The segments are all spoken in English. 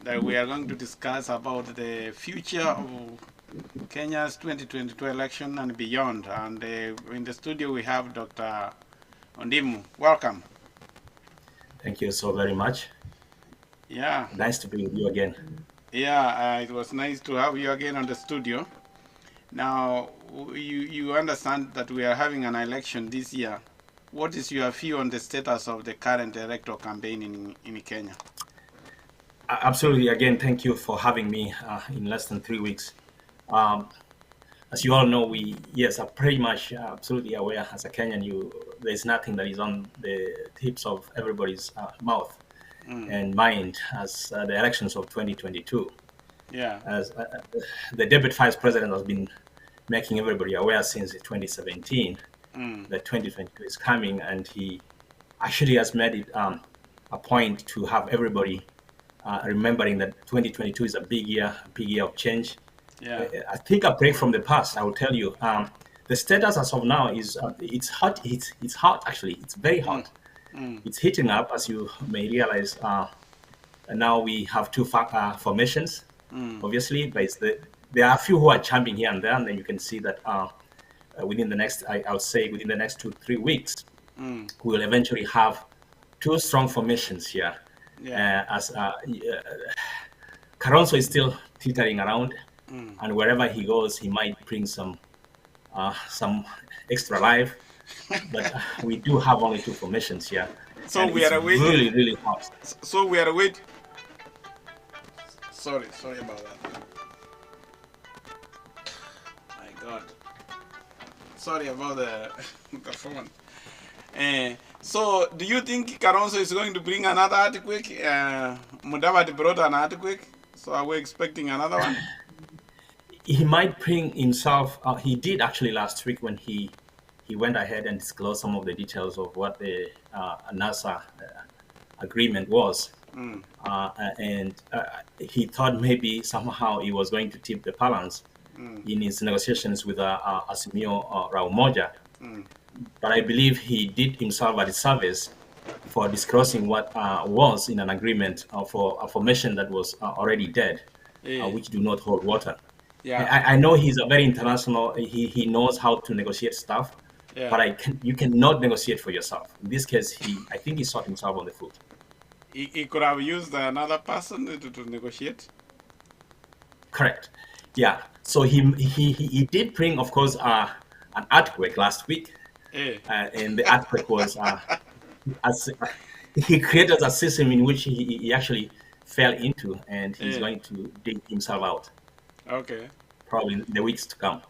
that we are going to discuss about the future of Kenya's 2022 election and beyond. And in the studio we have Dr. Ondimu. Welcome. Thank you so very much. Yeah, Nice to be with you again. yeah, it was nice to have you again on the studio. Now, you understand that we are having an election this year. What is your view on the status of the current electoral campaign in Kenya? Absolutely. Again, thank you for having me in less than 3 weeks. Um, as you all know, yes, are pretty much absolutely aware as a Kenyan, there's nothing that is on the tips of everybody's mouth and mind as the elections of 2022. Yeah. As the deputy vice president has been making everybody aware since 2017 that 2022 is coming, and he actually has made it a point to have everybody remembering that 2022 is a big year of change. Yeah. I think a break from the past. I will tell you, the status as of now is it's hot. It's hot actually. It's very hot. It's heating up, as you may realize. And now we have two formations, obviously, but there are a few who are jumping here and there, and then you can see that within the next, I would say, within the next 2-3 weeks, we will eventually have two strong formations here. Yeah. As Karonso is still teetering around, and wherever he goes, he might bring some extra life. But we do have only two formations here, So and we it's are awaiting. really, really hot. So we are waiting. Sorry about that. My God. Sorry about the phone. So, do you think Karonso is going to bring another earthquake? Mudavadi brought an earthquake, so are we expecting another one? He might bring himself. He did actually last week when he went ahead and disclosed some of the details of what the NASA agreement was, and he thought maybe somehow he was going to tip the balance in his negotiations with Azimio Raumoja. But I believe he did himself a disservice for disclosing what was in an agreement for a formation that was already dead, which do not hold water. Yeah. I know he's a very international. He knows how to negotiate stuff, Yeah. but you cannot negotiate for yourself. In this case, I think he shot himself on the foot. He could have used another person to negotiate. Correct. Yeah. So he did bring, of course, an earthquake last week, and the earthquake was he created a system in which he actually fell into, and he's going to dig himself out. Okay. Probably in the weeks to come.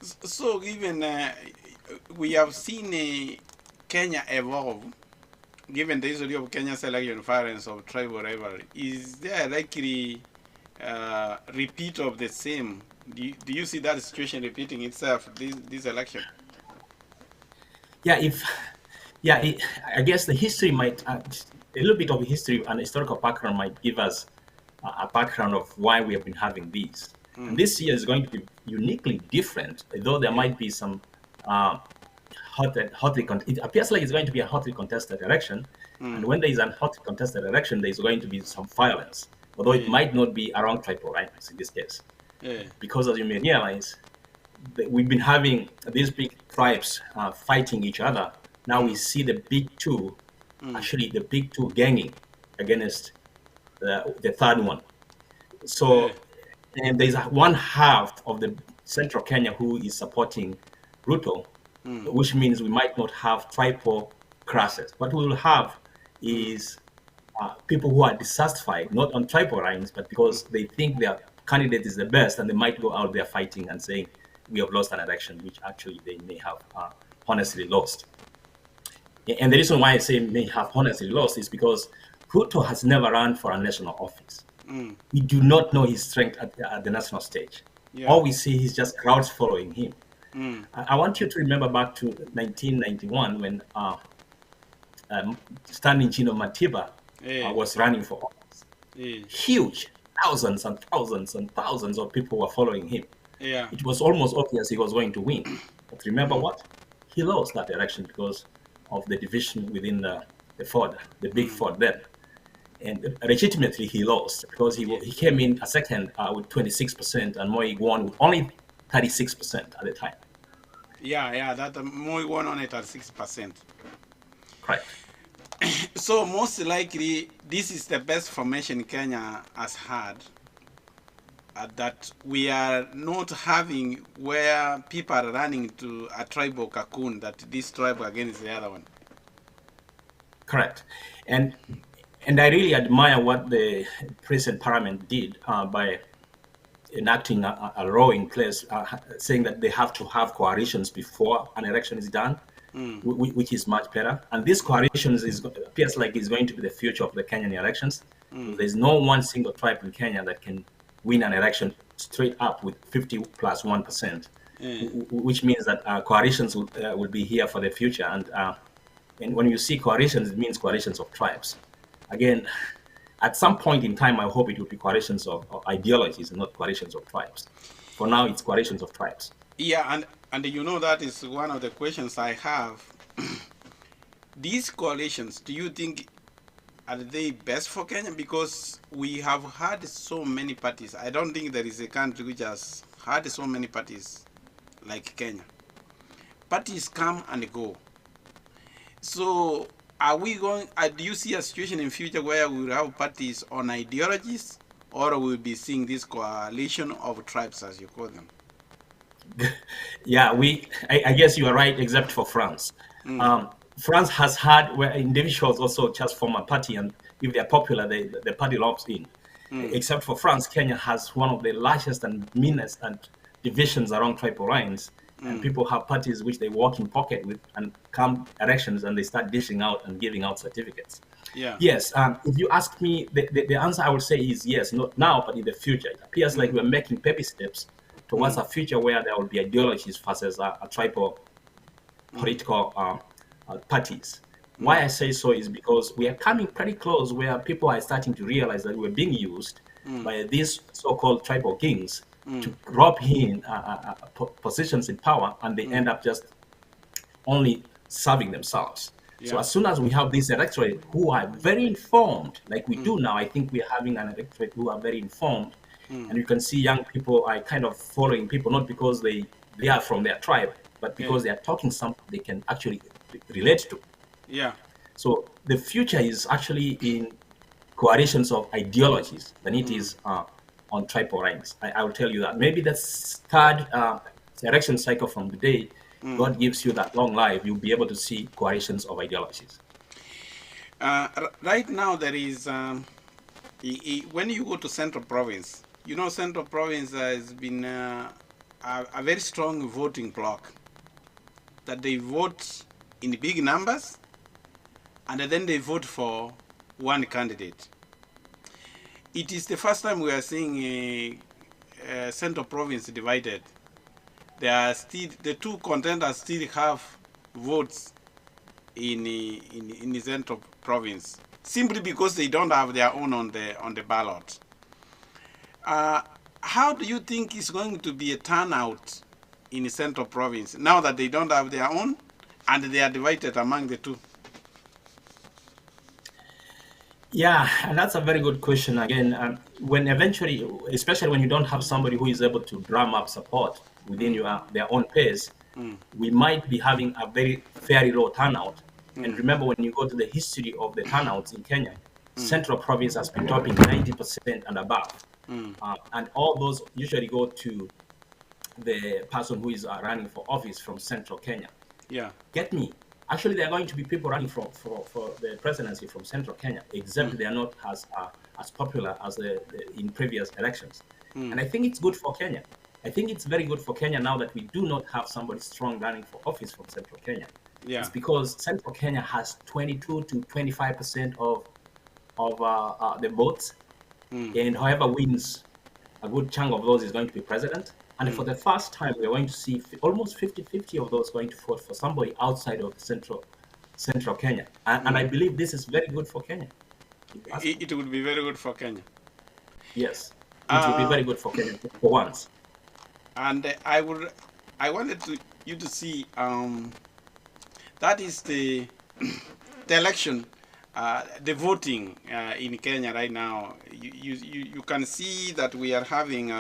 So even we have seen Kenya evolve. Given the history of Kenya's election violence of tribal rivalry, is there a likely repeat of the same? Do you see that situation repeating itself this election? Yeah, I guess the history might a little bit of history and historical background might give us a background of why we have been having these. And this year is going to be uniquely different, though there might be some it appears like it's going to be a hotly contested election. And when there is a hotly contested election, there is going to be some violence, although it might not be around tribal lines in this case. Because as you may realize, we've been having these big tribes fighting each other. Now we see the big two, actually the big two ganging against the third one. So, and there's one half of the central Kenya who is supporting Ruto, which means we might not have tribal clashes. What we will have is people who are dissatisfied, not on tribal lines, but because they think their candidate is the best, and they might go out there fighting and saying, we have lost an election, which actually they may have honestly lost. And the reason why I say may have honestly lost is because Ruto has never run for a national office. We do not know his strength at the national stage. All we see is just crowds following him. I want you to remember back to 1991 when Stanley Chino Matiba was running for office. Huge, thousands and thousands and thousands of people were following him. It was almost obvious he was going to win. But remember what? He lost that election because of the division within the Ford, the big Ford then. and legitimately he lost because he came in a second with 26%, and Moi won with only 36% at the time. Yeah, that Moi won on it at 6%. Correct. So most likely, this is the best formation Kenya has had. That we are not having where people are running to a tribal cocoon, that this tribe against the other one. Correct. And I really admire what the present parliament did by enacting a law in place saying that they have to have coalitions before an election is done, which is much better. And this coalitions appears like it's going to be the future of the Kenyan elections. There's no one single tribe in Kenya that can win an election straight up with 50 plus 1%, which means that coalitions will be here for the future. And when you see coalitions, it means coalitions of tribes. Again, at some point in time, I hope it will be coalitions of ideologies and not coalitions of tribes. For now, it's coalitions of tribes. Yeah, and you know that is one of the questions I have. These coalitions, do you think, are they best for Kenya? Because we have had so many parties. I don't think there is a country which has had so many parties like Kenya. Parties come and go. So are we going, do you see a situation in future where we will have parties on ideologies, or we'll be seeing this coalition of tribes, as you call them? Yeah, I guess you are right, except for France. France has had where individuals also just form a party, and if they're popular, the party locks in. Except for France, Kenya has one of the largest and meanest and divisions along tribal lines. And people have parties which they walk in pocket with, and come elections and they start dishing out and giving out certificates. Yeah. Yes. If you ask me, the answer I would say is yes, not now, but in the future. It appears like we're making baby steps towards a future where there will be ideologies versus a tribal political parties. Why I say so is because we are coming pretty close where people are starting to realize that we're being used by these so-called tribal kings to rob in positions in power, and they end up just only serving themselves. Yeah. So as soon as we have this electorate who are very informed, like we do now, I think we're having an electorate who are very informed, and you can see young people are kind of following people, not because they are from their tribe, but because they are talking something they can actually relate to. Yeah. So the future is actually in coalitions of ideologies than it is on tribal lines. I will tell you that. Maybe the third election cycle from today, God gives you that long life, you'll be able to see coalitions of ideologies. Right now, there is, when you go to Central Province, you know, Central Province has been a very strong voting bloc, that they vote in big numbers, and then they vote for one candidate. It is the first time we are seeing a Central Province divided. There are still, the two contenders still have votes in the Central Province, simply because they don't have their own on the ballot. How do you think is going to be a turnout in the Central Province now that they don't have their own and they are divided among the two? Yeah, and that's a very good question. Again, when eventually, especially when you don't have somebody who is able to drum up support within their own pace, we might be having a very low turnout. And remember, when you go to the history of the turnouts in Kenya, Central Province has been topping 90% and above. And all those usually go to the person who is running for office from Central Kenya. Yeah. Get me? Actually, there are going to be people running for the presidency from Central Kenya, except they are not as popular as in previous elections. And I think it's good for Kenya. I think it's very good for Kenya now that we do not have somebody strong running for office from Central Kenya. Yeah. It's because Central Kenya has 22 to 25% of the votes, and whoever wins a good chunk of those is going to be president. And for the first time, we're going to see almost 50-50 of those going to vote for somebody outside of Central Kenya. And I believe this is very good for Kenya. It would be very good for Kenya. Yes, it will be very good for Kenya for once. And I wanted you to see that is the election the voting in Kenya right now, you can see that we are having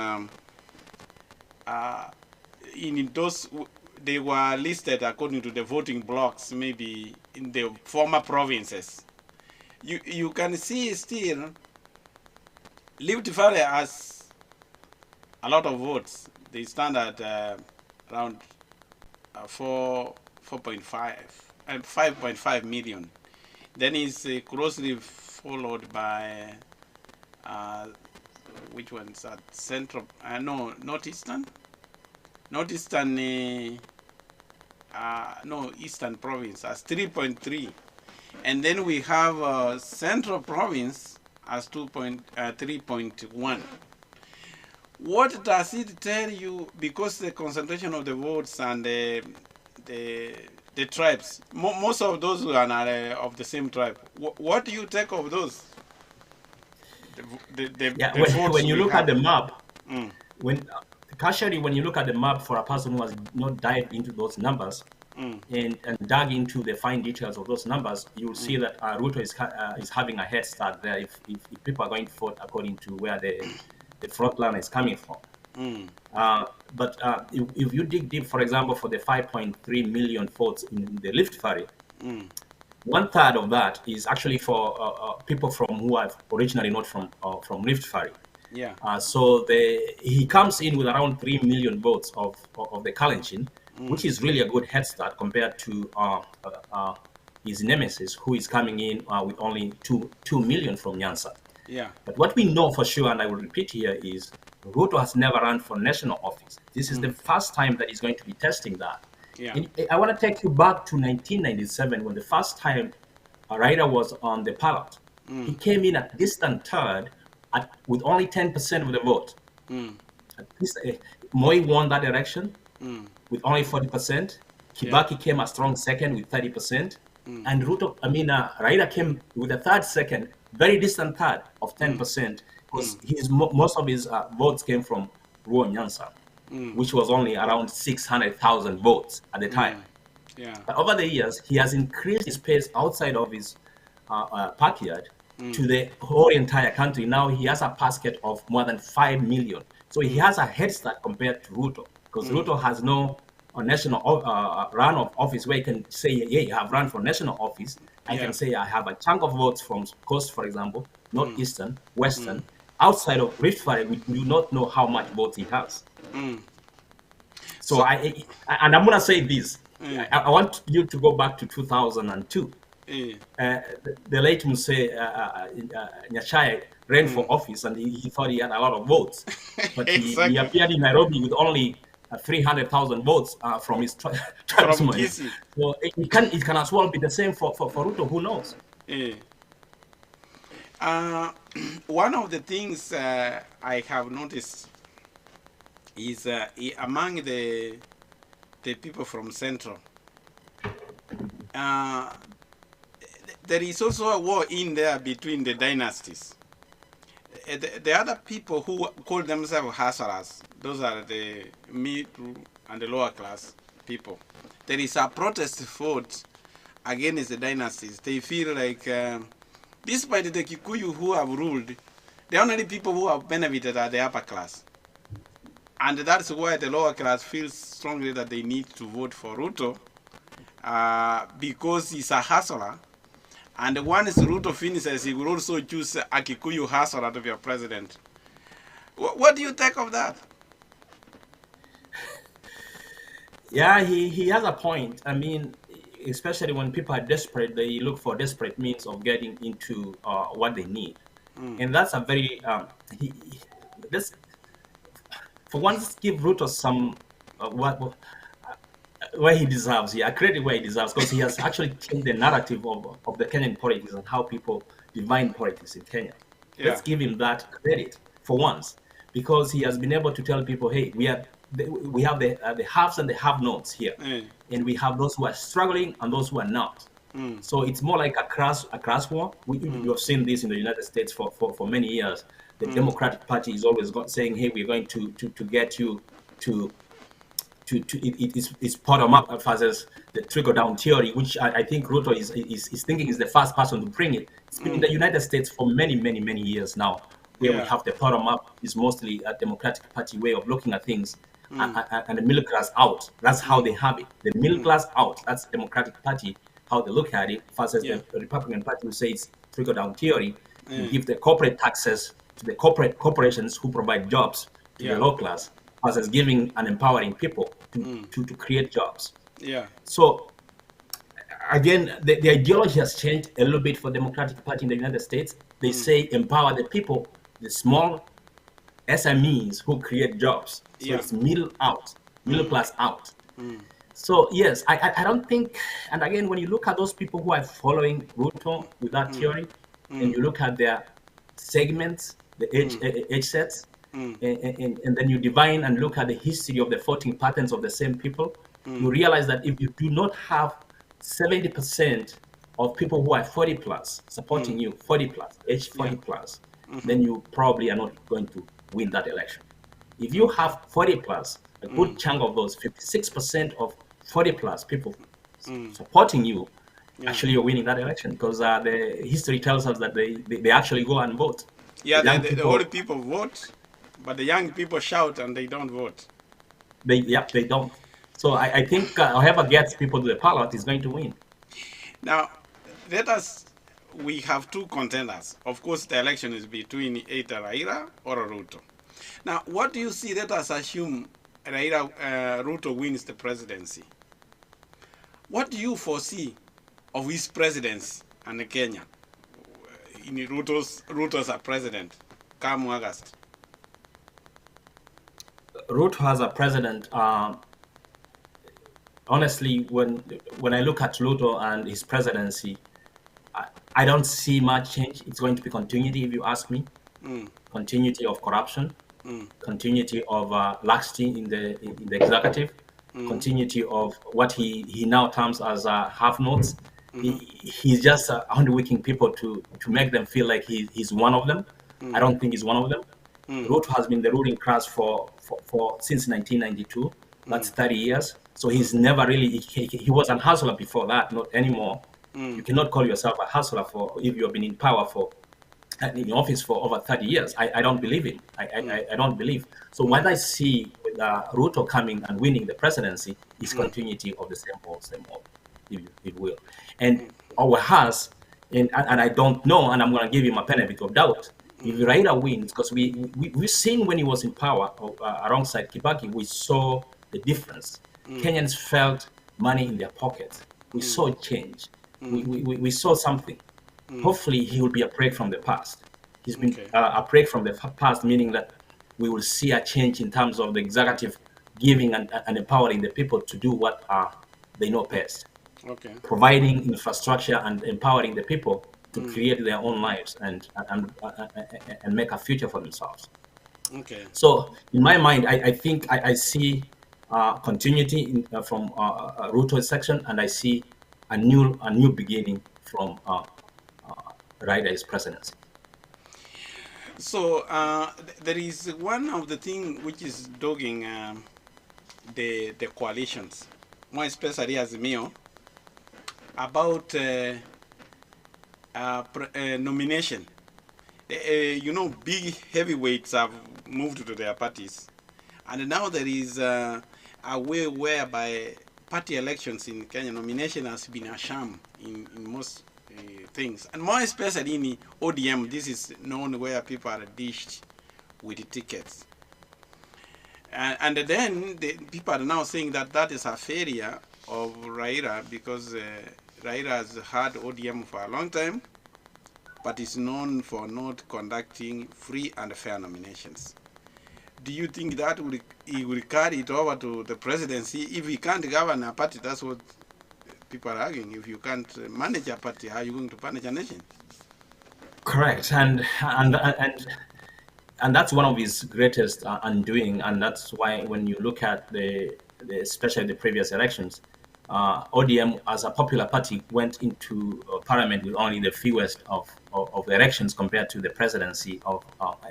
in those, they were listed according to the voting blocks, maybe in the former provinces. You can see still Rift Valley has a lot of votes. They stand at around 4.5 and 5.5 million. Then is closely followed by which one's that? Central? No, Northeastern. Northeastern, no, Eastern Province as 3.3, and then we have Central Province as 3.1. What does it tell you? Because the concentration of the votes and the tribes, most of those who are not of the same tribe. What do you take of those? When you look at the map, when you look at the map for a person who has not dived into those numbers and dug into the fine details of those numbers, you will see that Ruto is having a head start there if people are going to vote according to where the front line is coming from. But if you dig deep, for example, for the 5.3 million votes in the Rift Valley, 1/3 of that is actually for people who are originally not from Rift Valley. Yeah. So he comes in with around 3 million votes of the Kalenjin, which is really a good head start compared to his nemesis, who is coming in with only 2 million from Nyanza. Yeah. But what we know for sure, and I will repeat here, is Ruto has never run for national office. This is the first time that he's going to be testing that. Yeah. And I want to take you back to 1997 when the first time Raila was on the ballot. He came in at distant third with only 10% of the vote. Moi won that election with only 40%. Kibaki came a strong second with 30%. And Raila came with a third second, very distant third of 10%, because most of his votes came from Luo Nyanza, which was only around 600,000 votes at the time. Yeah. But over the years, he has increased his pace outside of his backyard to the whole entire country. Now he has a basket of more than 5 million. So he has a head start compared to Ruto, because Ruto has no national run of office where he can say, yeah, I have run for national office. I can say I have a chunk of votes from Coast, for example, Northeastern, Western. Outside of Rift Valley, we do not know how much votes he has. So I'm going to say this. I want you to go back to 2002. The late Muse Nyachai ran for office, and he thought he had a lot of votes. But he appeared in Nairobi with only 300,000 votes from his tribesmen. So it can as well be the same for Ruto. Who knows? One of the things I have noticed is among the people from Central, there is also a war in there between the dynasties. The other people who call themselves Hasaras, those are the middle and the lower class people. There is a protest vote against the dynasties. They feel like, despite the Kikuyu who have ruled, the only people who have benefited are the upper class. And that's why the lower class feels strongly that they need to vote for Ruto because he's a hustler. And once Ruto finishes, he will also choose a Kikuyu hustler to be a president. What do you think of that? Yeah, he has a point. I mean, especially when people are desperate, they look for desperate means of getting into what they need. And that's a very, for once, give Ruto some, where he deserves. He credit where he deserves, because he has actually changed the narrative of the Kenyan politics and how people define politics in Kenya. Yeah. Let's give him that credit for once, because he has been able to tell people, hey, we have the haves and the have-nots here, and we have those who are struggling and those who are not. So it's more like a class war. You have seen this in the United States for many years. The Democratic Party is always saying, hey, we're going to get you to it's bottom up versus the trickle down theory, which I think Ruto is thinking is the first person to bring it. It's been in the United States for many years now, where we have the bottom up is mostly a Democratic Party way of looking at things, and the middle class out. That's how they have it. The middle class out. That's Democratic Party how they look at it, versus the Republican Party who says trickle down theory. You give the corporate taxes to the corporations who provide jobs to the low class, versus giving and empowering people to create jobs. Yeah. So again, the ideology has changed a little bit for Democratic Party in the United States. They say empower the people, the small SMEs who create jobs. So it's middle class out. So yes, I don't think, and again, when you look at those people who are following Ruto with that theory, and you look at their segments, the age sets, and then you divine and look at the history of the voting patterns of the same people, you realize that if you do not have 70% of people who are 40 plus supporting you, 40 plus, age 40 plus, then you probably are not going to win that election. If you have 40 plus, a good chunk of those 56% of 40 plus people supporting you, actually you're winning that election, because the history tells us that they actually go and vote. Yeah, the old people vote, but the young people shout and they don't vote. They don't. So I think whoever gets people to the ballot is going to win. Now, we have two contenders. Of course, the election is between either Raila or Ruto. Now, what do you see? Let us assume Ruto wins the presidency. What do you foresee of his presidency and Kenya? In Ruto's a president, come August. Ruto as a president, honestly, when I look at Ruto and his presidency, I don't see much change. It's going to be continuity, if you ask me. Continuity of corruption, continuity of laxity in the executive, continuity of what he now terms as have-nots. He's just underworking people to make them feel like he's one of them. I don't think he's one of them. Ruto has been the ruling class for since 1992. That's 30 years. So he's never really, he was a hustler before that, not anymore. You cannot call yourself a hustler if you have been in power in office for over 30 years. I don't believe it. I don't believe. So what I see with Ruto coming and winning the presidency is continuity of the same old, if it will. And our has, and I don't know, and I'm going to give him a benefit of doubt. If Raila wins, because we've seen when he was in power alongside Kibaki, we saw the difference. Kenyans felt money in their pockets. We saw change. We saw something. Hopefully, he will be a break from the past. He's been a break from the past, meaning that we will see a change in terms of the executive giving and empowering the people to do what they know best. Providing infrastructure and empowering the people to create their own lives and make a future for themselves. So in my mind, I think I see continuity from Ruto's section, and I see a new beginning from Raila's presidency. So there is one of the things which is dogging the coalitions, more especially Azimio, about nomination. Big heavyweights have moved to their parties, and now there is a way whereby party elections in Kenya, nomination has been a sham in most things, and more especially in ODM. This is known where people are dished with tickets, and then people are now saying that is a failure of Raila, because Raila has had ODM for a long time, but is known for not conducting free and fair nominations. Do you think that he will carry it over to the presidency? If he can't govern a party, that's what people are arguing. If you can't manage a party, how are you going to manage a nation? Correct, and that's one of his greatest undoing, and that's why when you look at especially the previous elections, ODM as a popular party went into parliament with only the fewest of the elections compared to the presidency of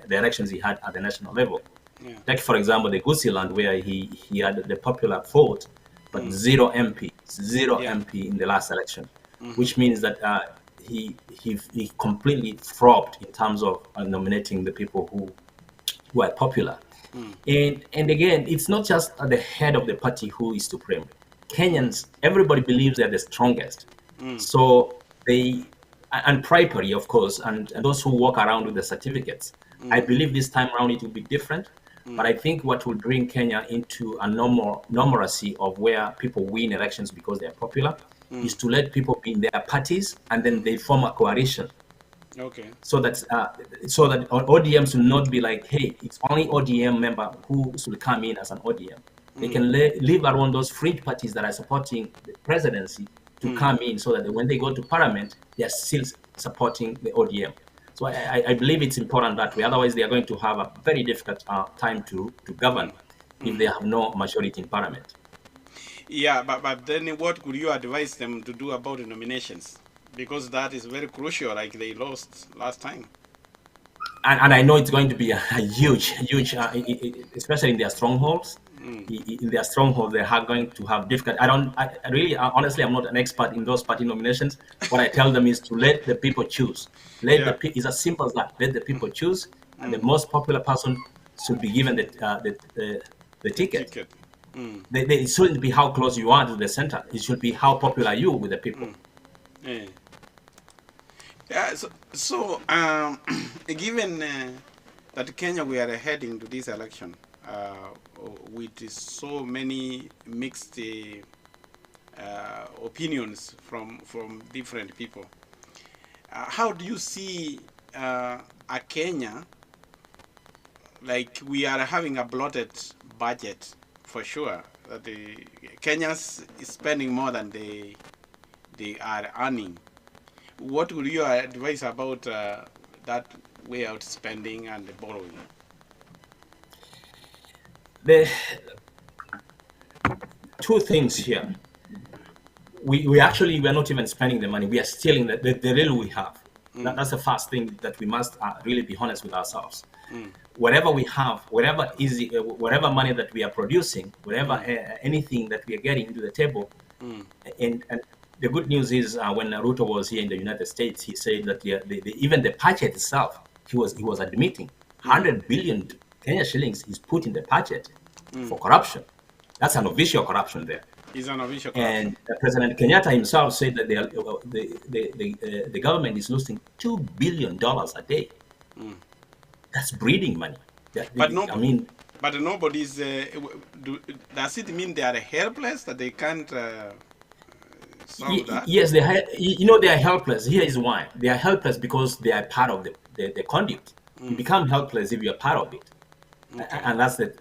the elections he had at the national level. Yeah. Like, for example, the Gusiland, where he had the popular vote, but zero MP in the last election, which means that he completely flopped in terms of nominating the people who are popular. And again, it's not just the head of the party who is supreme. Kenyans, everybody believes they're the strongest. So they, and primary, of course, and those who walk around with the certificates. I believe this time around it will be different. But I think what will bring Kenya into a normalcy of where people win elections because they're popular is to let people be in their parties and then they form a coalition. Okay. So that ODMs will not be like, hey, it's only ODM member who should come in as an ODM. They can leave around those fringe parties that are supporting the presidency to come in, so that when they go to parliament, they are still supporting the ODM. So I believe it's important that way. Otherwise, they are going to have a very difficult time to govern if they have no majority in parliament. Yeah, but then what could you advise them to do about the nominations? Because that is very crucial, like they lost last time. And I know it's going to be a huge, especially in their strongholds. In their strongholds, they are going to have difficult. Honestly, I'm not an expert in those party nominations. What I tell them is to let the people choose. It's as simple as that. Let the people choose, and the most popular person should be given the ticket. It shouldn't be how close you are to the center. It should be how popular you with the people. Yeah. So given that Kenya, we are heading to this election with so many mixed opinions from different people, how do you see a Kenya, like we are having a bloated budget for sure, that the Kenyans is spending more than they are earning? What would you advise about that way out spending and the borrowing? The two things here. We're not even spending the money. We are stealing the little we have. That's the first thing that we must really be honest with ourselves. Whatever we have, whatever money that we are producing, anything that we are getting into the table, and the good news is when Ruto was here in the United States, he said that even the budget itself, he was admitting 100 billion Kenya shillings is put in the budget for corruption. That's an official corruption there. It's an official corruption. And President Kenyatta himself said that the government is losing $2 billion a day. That's breeding money. But nobody's. Does it mean they are helpless, that they can't solve that? Yes, they are helpless. Here is why. They are helpless because they are part of the conduit. You become helpless if you are part of it. Okay. And that's the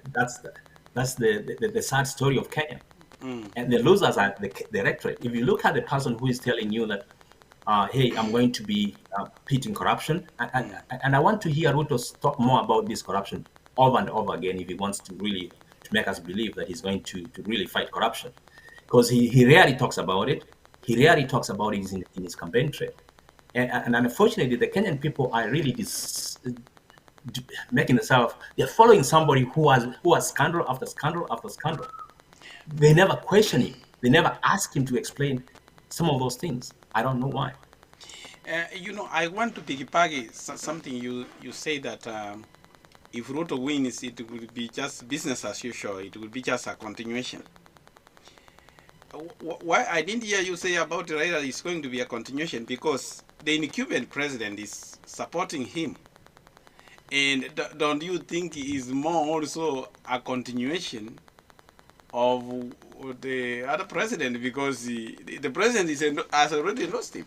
sad story of Kenya. And the losers are the electorate. If you look at the person who is telling you that, hey, I'm going to be beating corruption, and I want to hear Ruto talk more about this corruption over and over again if he wants to really to make us believe that he's going to really fight corruption, because he rarely talks about it. He rarely talks about it in his campaign trail, and unfortunately, the Kenyan people are really making themselves. They're following somebody who has scandal after scandal after scandal. They never question him. They never ask him to explain some of those things. I don't know why. I want to piggyback something you say that if Ruto wins, it will be just business as usual. It will be just a continuation. Why I didn't hear you say about Raila is going to be a continuation? Because the incumbent president is supporting him. And don't you think it is more also a continuation of the other president, because the president has already lost him?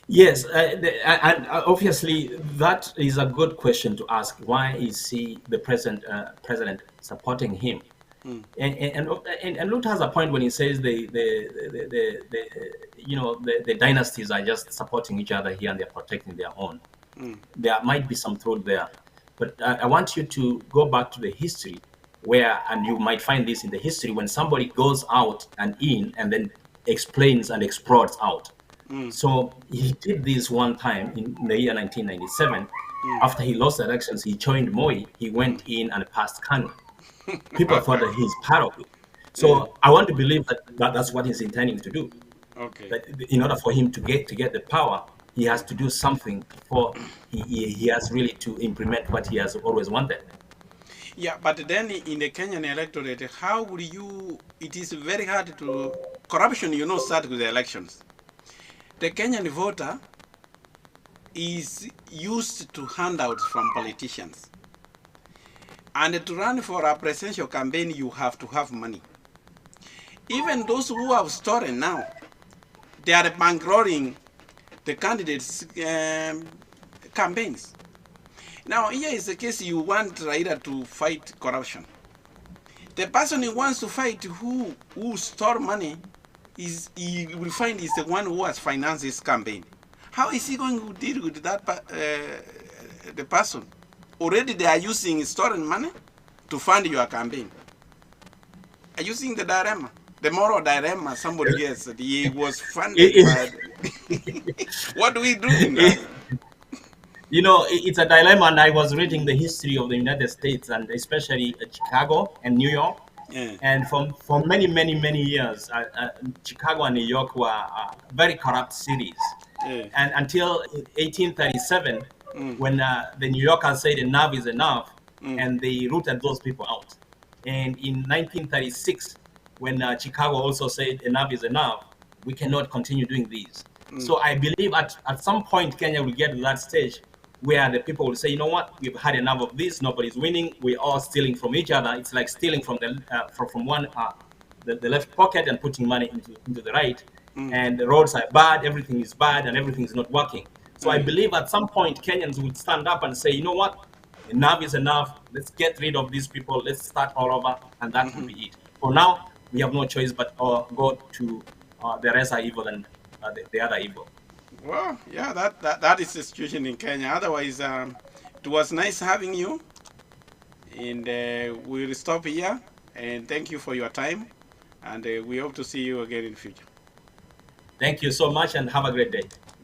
Yes, and obviously that is a good question to ask. Why is the president supporting him? And Ruto has a point when he says the dynasties are just supporting each other here and they're protecting their own. There might be some truth there, but I want you to go back to the history and you might find this in the history, when somebody goes out and in and then explains and explodes out. So he did this one time in the year 1997 After he lost the elections, he joined Moi. He went in and passed Kanu. People thought that he's part of it. So I want to believe that that's what he's intending to do. Okay. That in order for him to get the power, he has to do something before he has really to implement what he has always wanted. Yeah, but then in the Kenyan electorate, how will you? It is very hard to corruption. Start with the elections. The Kenyan voter is used to handouts from politicians, and to run for a presidential campaign, you have to have money. Even those who have stolen now, they are bankrolling the candidates' campaigns. Now, here is the case you want Raila to fight corruption. The person he wants to fight who stole money, he will find is the one who has financed his campaign. How is he going to deal with that the person? Already they are using stolen money to fund your campaign. Are you seeing the dilemma? The moral dilemma somebody gets. He was funded by... What do we do now? It's a dilemma, and I was reading the history of the United States, and especially Chicago and New York. Yeah. And for many, many, many years, Chicago and New York were very corrupt cities. Yeah. And until 1837, when the New Yorkers said enough is enough, and they rooted those people out. And in 1936, when Chicago also said enough is enough, we cannot continue doing this. So I believe at some point Kenya will get to that stage where the people will say, you know what, we've had enough of this. Nobody's winning. We're all stealing from each other. It's like stealing from the left pocket and putting money into the right. And the roads are bad. Everything is bad, and everything is not working. So I believe at some point Kenyans would stand up and say, you know what, enough is enough. Let's get rid of these people. Let's start all over, and that will be it. For now, we have no choice but go to the rest are evil and the other evil. Well, yeah, that is the situation in Kenya. Otherwise, it was nice having you, and we'll stop here. And thank you for your time, and we hope to see you again in the future. Thank you so much, and have a great day.